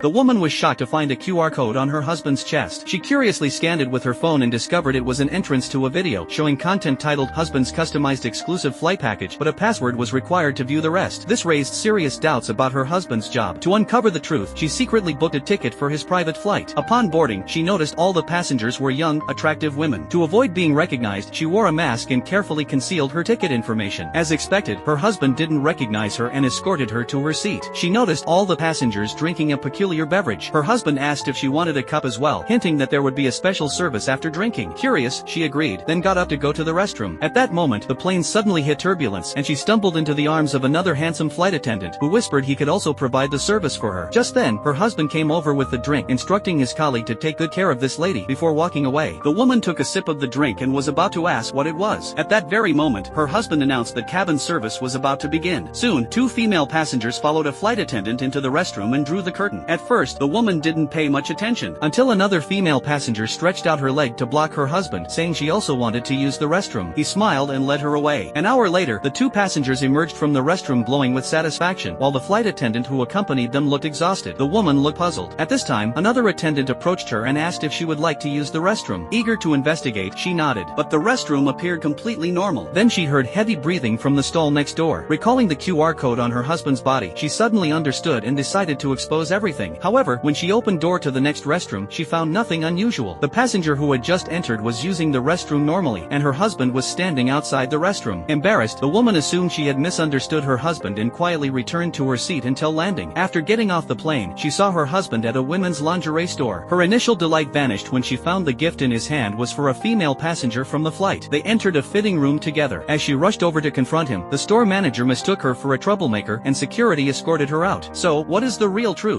The woman was shocked to find a QR code on her husband's chest. She curiously scanned it with her phone and discovered it was an entrance to a video showing content titled "Husband's Customized Exclusive Flight Package," but a password was required to view the rest. This raised serious doubts about her husband's job. To uncover the truth, she secretly booked a ticket for his private flight. Upon boarding, she noticed all the passengers were young, attractive women. To avoid being recognized, she wore a mask and carefully concealed her ticket information. As expected, her husband didn't recognize her and escorted her to her seat. She noticed all the passengers drinking a peculiar beverage. Her husband asked if she wanted a cup as well, hinting that there would be a special service after drinking. Curious, she agreed, then got up to go to the restroom. At that moment, the plane suddenly hit turbulence, and she stumbled into the arms of another handsome flight attendant, who whispered he could also provide the service for her. Just then, her husband came over with the drink, instructing his colleague to take good care of this lady before walking away. The woman took a sip of the drink and was about to ask what it was. At that very moment, her husband announced that cabin service was about to begin. Soon, two female passengers followed a flight attendant into the restroom and drew the curtain. At first, the woman didn't pay much attention, until another female passenger stretched out her leg to block her husband, saying she also wanted to use the restroom. He smiled and led her away. An hour later, the two passengers emerged from the restroom glowing with satisfaction, while the flight attendant who accompanied them looked exhausted. The woman looked puzzled. At this time, another attendant approached her and asked if she would like to use the restroom. Eager to investigate, she nodded, but the restroom appeared completely normal. Then she heard heavy breathing from the stall next door. Recalling the QR code on her husband's body, she suddenly understood and decided to expose everything. However, when she opened door to the next restroom, she found nothing unusual. The passenger who had just entered was using the restroom normally, and her husband was standing outside the restroom. Embarrassed, the woman assumed she had misunderstood her husband and quietly returned to her seat until landing. After getting off the plane, she saw her husband at a women's lingerie store. Her initial delight vanished when she found the gift in his hand was for a female passenger from the flight. They entered a fitting room together. As she rushed over to confront him, the store manager mistook her for a troublemaker and security escorted her out. So, what is the real truth?